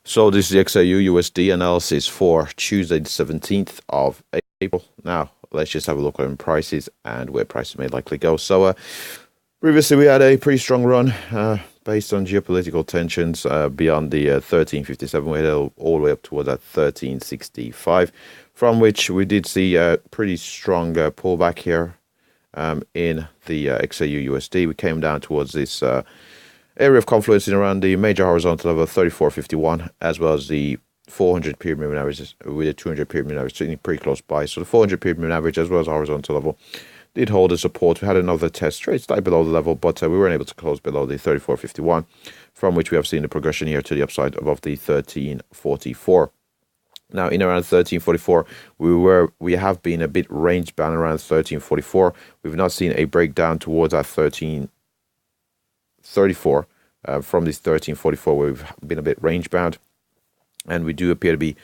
So this is the XAUUSD analysis for Tuesday the 17th of April. Now, let's just have a look at prices and where prices may likely go. So previously we had a pretty strong run based on geopolitical tensions beyond the 1357. We had all the way up towards that 1365, from which we did see a pretty strong pullback here in the XAUUSD. We came down towards this area of confluence in around the major horizontal level of 34.51, as well as the 400 period moving averages with a 200 period moving average sitting pretty close by. So the 400 period moving average as well as horizontal level did hold a support. We had another test trade slightly below the level, but we weren't able to close below the 34.51, from which we have seen the progression here to the upside above the 13.44. Now, in around 13.44, we have been a bit range bound around 13.44. We've not seen a breakdown towards our 13.34 from this 13.44, where we've been a bit range bound, and we do appear to be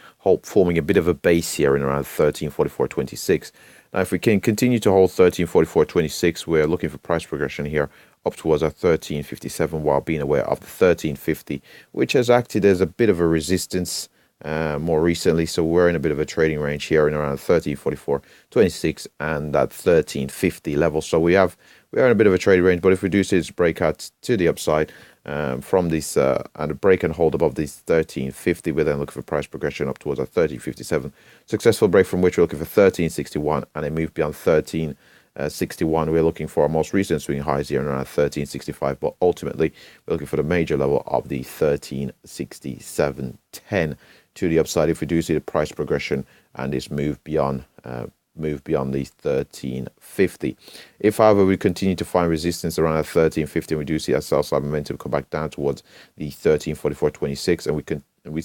forming a bit of a base here in around 13.44.26. Now, if we can continue to hold 13.44.26, we're looking for price progression here up towards our 13.57, while being aware of the 13.50, which has acted as a bit of a resistance more recently. So we're in a bit of a trading range here in around 13.44.26 and that 13.50 level. So we are in a bit of a trading range, but if we do see this breakout to the upside from this and a break and hold above this 13.50, we're then looking for price progression up towards our 13.57. Successful break from which we're looking for 13.61, and a move beyond 13.61. We're looking for our most recent swing highs here in around 13.65, but ultimately we're looking for the major level of the 13.67.10 to the upside if we do see the price progression and this move beyond the 13.50. If, however, we continue to find resistance around that 13.50, we do see our sell side momentum come back down towards the 13.44.26, and we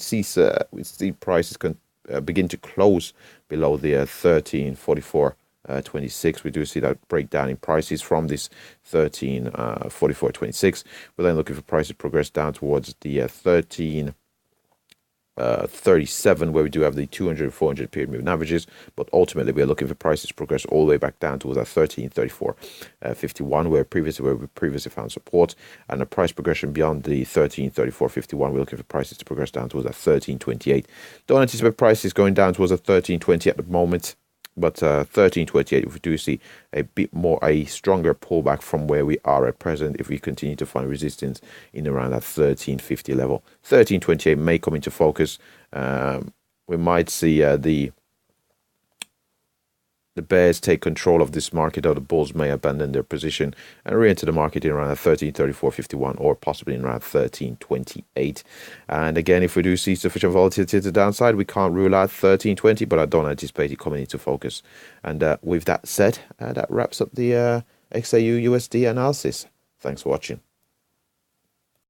see prices begin to close below the 13.44.26. We do see that breakdown in prices from this 13.44.26. We're then looking for prices to progress down towards the 13.37, where we do have the 200 and 400 period moving averages, but ultimately we're looking for prices to progress all the way back down towards that 13.34.51, where we previously found support, and a price progression beyond the 13.34.51. We're looking for prices to progress down towards that 13.28. Don't anticipate prices going down towards a 13.20 at the moment, but 13.28, if we do see a stronger pullback from where we are at present, if we continue to find resistance in around that 13.50 level. 13.28 may come into focus. We might see the bears take control of this market, or the bulls may abandon their position and re-enter the market in around 13.34.51, or possibly in around 13.28. And again, if we do see sufficient volatility to the downside, we can't rule out 13.20, but I don't anticipate it coming into focus. And with that said, that wraps up the XAUUSD analysis. Thanks for watching.